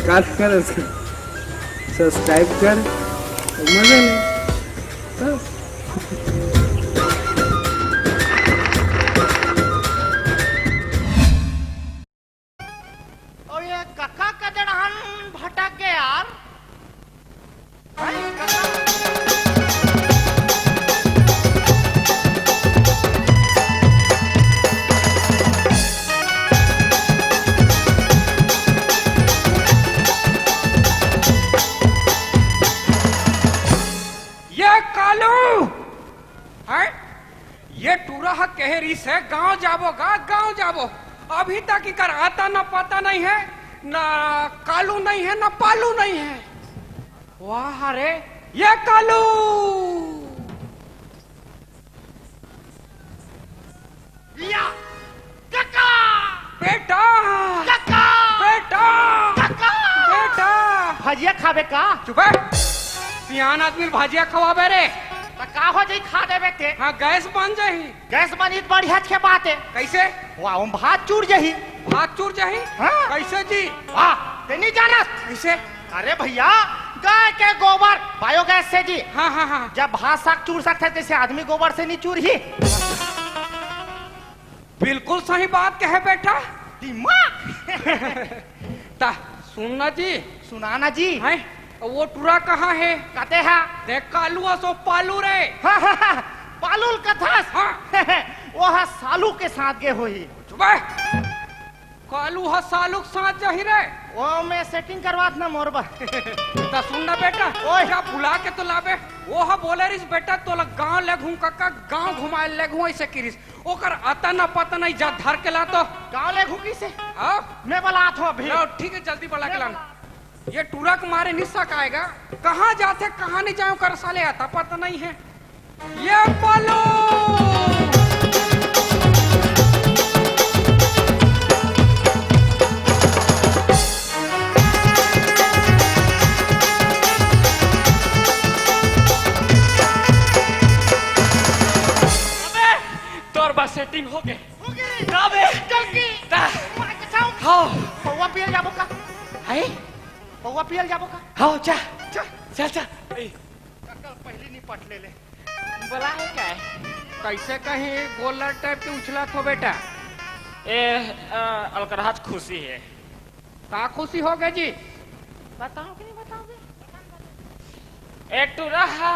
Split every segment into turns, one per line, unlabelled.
काल कर, सब्सक्राइब कर, मजा नहीं बस।
और ये कक्का का जड़हन भटक गया यार।
ये कालू है, ये टूरा कहरी से गांव जाबोगा, गांव जाबो। अभी तक इकर आता ना पता नहीं है, ना कालू नहीं है, ना पालू नहीं है। वाह रे ये कालू,
या कक्का
बेटा
कक्का
बेटा
कक्का
बेटा।
भजिया खाबे का?
चुप है, सियान आदमी भाजिया खवाबे रे।
तो का हो जाई खा देबे ते?
हाँ गैस बन जाही।
गैस बनी तो बढ़िया के बात है।
कैसे?
वाह हम भात चूर जही।
भात चूर जाही?
हाँ।
कैसे जी?
वाह ते नहीं जाना?
कैसे?
अरे भैया गाय के गोबर बायोगैस से जी।
हाँ हाँ हाँ।
जब भात साग चूर सकते जैसे आदमी गोबर से नहीं चूर ही।
बिल्कुल सही बात कहे बेटा।
दिमाग
ता सुनना जी,
सुनाना जी।
है वो टूरा कहाँ है?
कहते हैं
देख कालू सो पालू रे।
पालुल कथास।
हाँ।
वो है सालू के साथ गे हुई।
चुप है, कालू हा सालू के साथ जाही रे।
वो मैं सेटिंग करवात ना मोरबा।
ता सुनना बेटा,
ओए।
क्या बुला के तो लाबे। वो हा बोले रिस बेटा तो गांव ले घूम कक्का, गांव घुमाए ले घूम ऐसे किरिस। ओकर आता ना पता नहीं, जा धर के ला तो।
गाँव ले घुकी से
हाँ
मैं बलात हूँ अभी।
लो ठीक है, जल्दी बुला के लाना। ये टूरा के मारे निस्सा का आएगा, कहाँ जाते कहाँ नहीं जाऊं कर साले आता पता नहीं है। ये पालो तोर बस सेटिंग हो गए।
जल्दी
हाँ
पौवा पियल जाबो का?
है,
पौवा पियल जाबो का?
हाँ चल चल चल।
पहली नहीं पट ले ले।
बोला है क्या है? कैसे कहीं गोलर टाइप के उछला थो बेटा?
अलकरहाज खुशी है।
का खुशी हो गई जी?
बताओ कि नहीं बताओगे?
एक टू रहा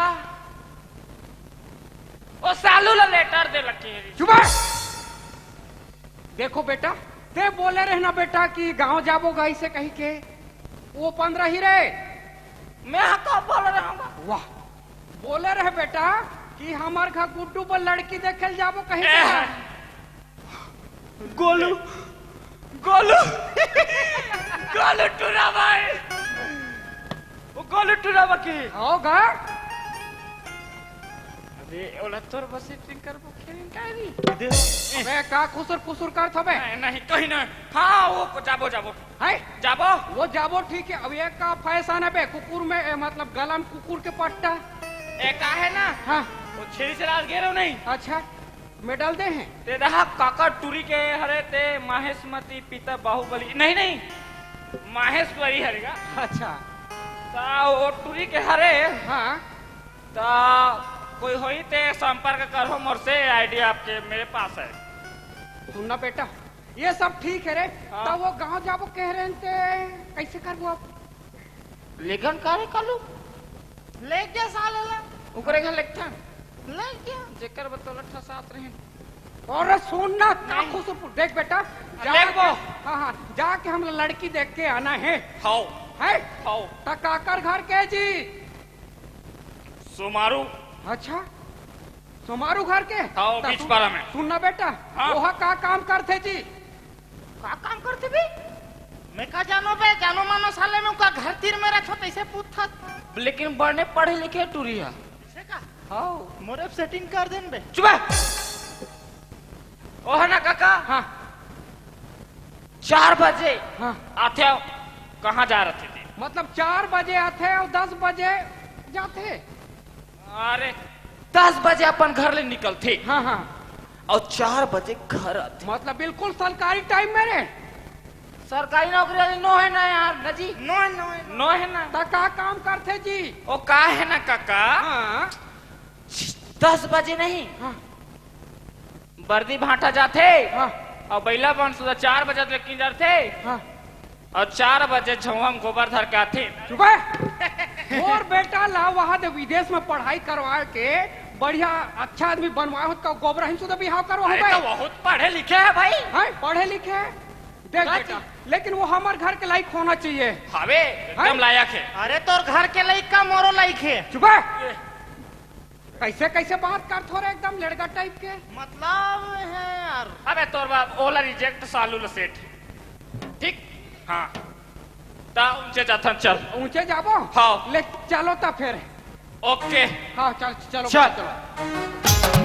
वो सालू ला लेटर दे लकी है।
चुप है। देखो बेटा, ते बोले रहे ना बेटा कि गांव जाबोगा ऐसे कहीं के, वो 15 ही रे।
मैं कब बोल रहा हूँ?
वाह, बोले रहे बेटा कि हमार घर गुड्डू पर लड़की देखे जाबो कहीं के।
गोलू गोलू गोलू टूरा भाई, वो गोलू टूरा बाकी
होगा।
अरे ओला तोर बस सेटिंग कर बो खेलिन काई
अबे का खुसुर खुसुर कर थबे?
नहीं कहीं ना। हाँ वो जाबो जाबो
है
जाबो
वो जाबो ठीक है। अब एक का फैशन है बे कुकुर में मतलब गला में कुकुर के पट्टा।
एक है ना,
हाँ
वो छेरी से रात गे रहो नहीं।
अच्छा में डाल दे हैं।
ते रहा काका टूरी के हरे ते माहेशमती पिता बाहुबली नहीं नहीं माहेश्वरी हरेगा।
अच्छा
ता वो टूरी के हरे
हाँ
ता कोई होई ते संपर्क करो मोर से, आईडी आपके मेरे पास है।
सुनना बेटा, ये सब ठीक है रे।
हाँ।
तो वो गांव जाबो कह रहे थे, कैसे करबो आप?
लेकिन करे कालू
ले जा साले ला।
ओकरे घर लिखता
ले जा।
जेकर बतौलत था साथ रहे।
और सुनना का खुसुर देख बेटा,
देखबो।
हाँ हाँ जाके हम लड़की देख के आना है।
हाउ
है
हाउ
काकर घर के जी?
सुमारू।
अच्छा सोमारू घर के?
हाँ, बीच पारा में।
सुनना बेटा,
हाँ।
वहाँ का काम करते जी?
का काम करते भी? मैं का जानो बे, जानो मानो साले में का घर तीर में रखो तैसे पूछता।
लेकिन बड़े पढ़े लिखे टूरिया।
इसे का?
हाँ
मोरे सेटिंग कर देन बे।
चुप ओह ना काका।
हाँ
4 बजे
हाँ
आते हो, कहाँ जा रहे थे?
मतलब 4 बजे आते और 10 बजे जाते?
अरे 10 बजे अपन घर ले निकलते
हाँ हाँ
और 4 बजे घर आते।
मतलब बिल्कुल सरकारी टाइम में रे।
सरकारी नौकरी वाली नो है ना यार नजी
नो नो
नो है ना
ता का काम करते जी?
ओ का है ना काका
हाँ
10 बजे नहीं
हाँ
बर्दी भाटा जाते
हाँ
और बैला बन सुधा 4 बजे तक की जाते
हाँ
और 4 बजे झुआ में गोबर धर के आते
चुप और बेटा ला वहाँ दे विदेश में पढ़ाई करवा के बढ़िया अच्छा आदमी बनवा हो तो गोबर हिंसू तो बिहाव करवा हो
अरे तो बहुत पढ़े लिखे है भाई
हाँ पढ़े लिखे हैं। देख बेटा लेकिन वो हमारे घर के लायक होना चाहिए।
हवे एकदम लायक है
अरे तोर घर के लायक का मोरो लायक है।
चुप कैसे कैसे बात कर थोड़े एकदम लड़का टाइप के
मतलब है यार।
अबे तोर बाप ओला रिजेक्ट सालू सेठ ठीक हाँ ता ऊंचे जाथन चल
ऊंचे जाबो
हाँ
ले चलो ता फिर
ओके
हाँ चल चलो
चल।
चलो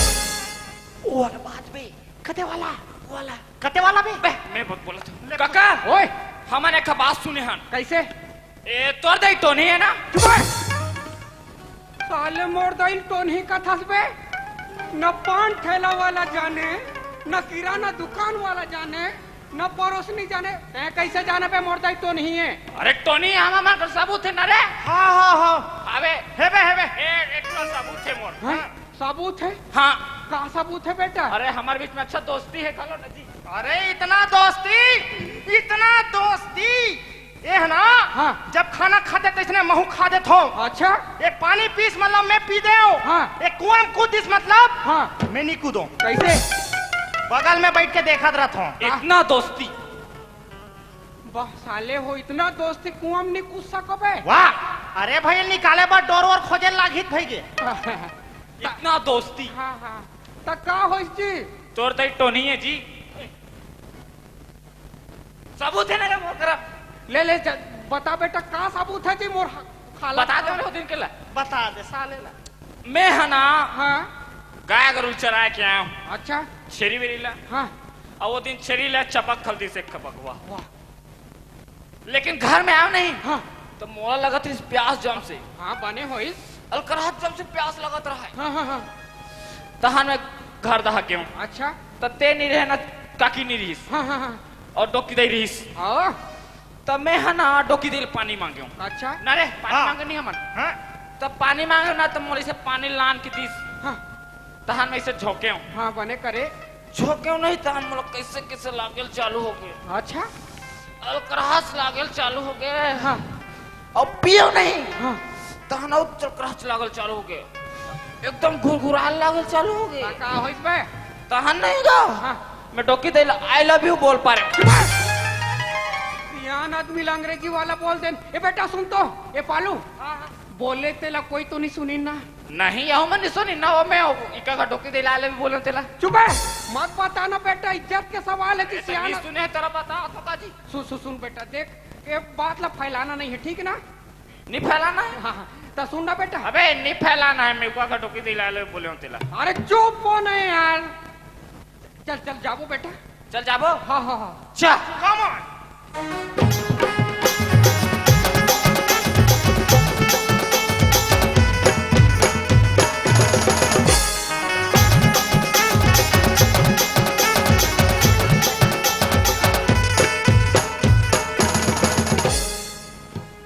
वाला बात बे कते वाला बे
बे मैं बहुत बोला था काका
ओए
हमारे का बात सुने हन
कैसे
ए तोर दई तो नहीं है ना
चुप साले मोर दाइल टोन ही का थसबे न पान ठेला वाला जाने न किराना दुकान वाला जाने न पड़ोसनी जाने तै कैसे जाने पे मोर दाइल टोन ही है।
अरे टोनी हम हमार सबूत है ना रे
हाँ
अबे
हेबे
एक सबूत है मोर
हाँ? सबूत है
हाँ
कहाँ सबूत है बेटा?
अरे हमारे बीच में अच्छा दोस्ती है कलो नजी
अरे इतना दोस्ती ये है ना
हाँ।
जब खाना खाते तो इसने महू खा देत हो।
अच्छा
एक पानी पीस मतलब मैं पी दे
हाँ।
एक कुआं में कूद दिस मतलब
हाँ
मैं नहीं कूदो
कैसे
बगल में बैठ के देखा रहता हूँ।
इतना दोस्ती
वाह साले हो इतना दोस्ती कुआं में नहीं कूद सकबे।
वाह अरे भाई निकाले बाद डोर और खोजे लागित भाई के
इतना दोस्ती
हाँ हाँ तो का होइस जी?
तोर दई टोनी है जी सबूत है ना रे मोर करा
ले ले बता बेटा का सबूत है जी मोर खाला
बता दो दिन के ला
बता दे साले ला।
मैं है ना
हाँ
गाय गरू चरा के आया हूँ
अच्छा
छेरी वेरी ला
हाँ
और वो दिन छेरी ला चपक खलती से खपक हुआ
वाह
लेकिन घर में आया नहीं
हाँ
तो मोला लगा था इस प्यास जम से
हाँ बने होइस
अलकराहत जम से प्यास लगत रहा है
हाँ हाँ हाँ
तहान में घर दहा के हूँ
अच्छा
ते नहीं रहे ना काकी नहीं रहीस
हाँ हाँ हाँ
और डोकी दे रहीस
आओ
तब मैं है ना डोकी दिल पानी मांगे हूँ
अच्छा
ना रे पानी
हाँ।
मांगे नहीं हमन
हाँ?
तब पानी मांगे ना तब मोली से पानी लान की दिस
हाँ
तहान में इसे झोंके हूँ
हाँ बने करे
झोंके हूँ नहीं तहान मोला कैसे कैसे लागल चालू हो गए
अच्छा
अलकराहस लागल चालू हो गए
हाँ
और पियो नहीं
हाँ
तहान और चलकराहस लागल चालू हो गए एकदम घुरघुराल लागल चालू हो गए
का होइस बे?
तहान नहीं गो
हाँ
मैं डोकी दे आई लव यू बोल पा रहे
सियान आदमी अंग्रेजी वाला बोल दे। ए बेटा सुन तो ये पालू बोले तेला कोई तो नहीं सुनी ना
नहीं यहो मैं नहीं सुनी ना वो मैं इका का डोकी दे आई लव यू बोल तेला
चुप है मत बताना बेटा इज्जत के सवाल है कि सियान
नहीं सुने तेरा बता तो काजी
सुन बेटा देख ये बात ला फैलाना नहीं है ठीक ना?
नहीं फैलाना है
हाँ हाँ तो सुन ना बेटा
अबे नहीं फैलाना है मेरे को का डोकी दे आई लव यू बोले हूं तेला
अरे चुप हो नहीं यार चल चल जाबो बेटा
चल जाबो
हाँ हाँ हाँ
चल
कम ऑन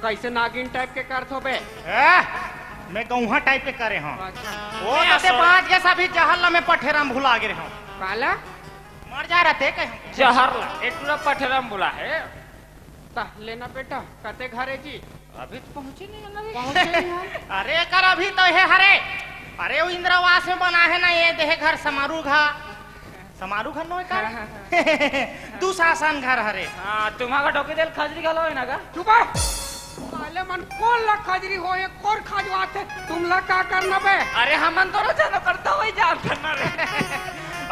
कैसे नागिन टाइप के कर थो बे?
मैं गौहा टाइप के करे हूँ
अच्छा
वो तते पांच जैसा भी जहल में पठेराम भुला गे हूँ
काला
मर जा रहते कहीं
जहर ला एटूरा पठरम बोला है
ता लेना बेटा कते घरे जी
अभी तो पहुंचे नहीं ना
पहुंचे नहीं हम।
अरे कर अभी तो है हरे अरे वो इंदिरावास में बना है ना ये देह घर समारू घर नो कर दुशासन घर हरे
हाँ तुम्हारा डोकी दिल खजरी गलो है ना का
चुप है साले मन कौन ला खजरी हो ये कौन खजवाते तुम ला का करना बे?
अरे हमन तो जानो करता वही जान करना रे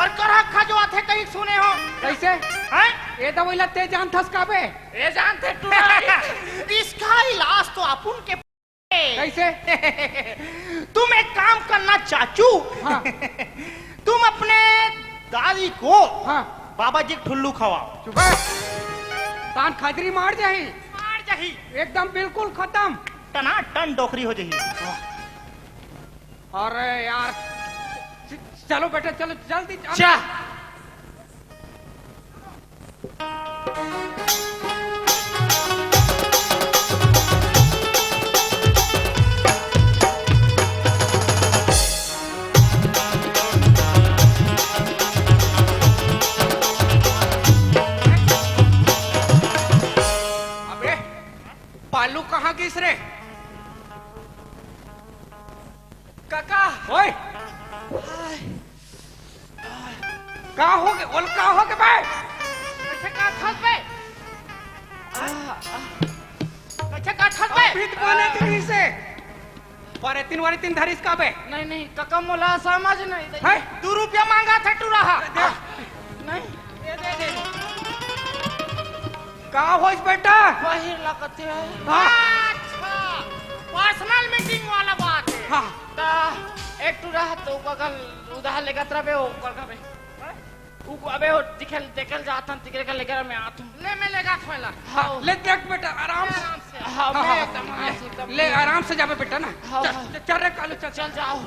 और करह खजवा थे कहीं सुने हो
कैसे
हैं
ये दवाई ते जान थस का बे?
ये जानते तू
इसका इलाज तो अपुन के
कैसे?
तुम एक काम करना चाचू
हाँ।
तुम अपने दादी को
हाँ
बाबा जी ठुल्लू खवाओ
चुप है तान खजरी मार जाही
मार जही
एकदम बिल्कुल खत्म।
टना टन डोकरी हो जही।
अरे यार चलो बेटा चलो जल्दी
चा
अबे पालू कहाँ गिस रे?
काका
ओए कहाँ हो गए? बोल कहाँ हो गए बे?
कैसे का खस बे कैसे का खस बे
अभी तो बोले कि से पर तीन वाली तीन धरिस का बे?
नहीं नहीं काका मोला समझ नहीं दे।
है
2 रुपया मांगा था तू रहा
नहीं ये दे
कहाँ हो इस बेटा?
वही लगते है।
हाँ
अच्छा पर्सनल मीटिंग वाला बात है।
हाँ
ता एक टू रहा तो बगल उधार लेकर तरबे वो कर का बे उ अबे वो दिखल जाता तिकरे का लेकर मैं आता हूं।
ले मैं लेगा थोला
हाँ ले देख बेटा आराम से।
आराम से
हाँ
हाँ,
मैं
हाँ,
एकदम
ले,
एकदम
ले आराम से जाबे बेटा ना।
हाँ,
चल
हाँ।
चल रे कालू चल
चल जाओ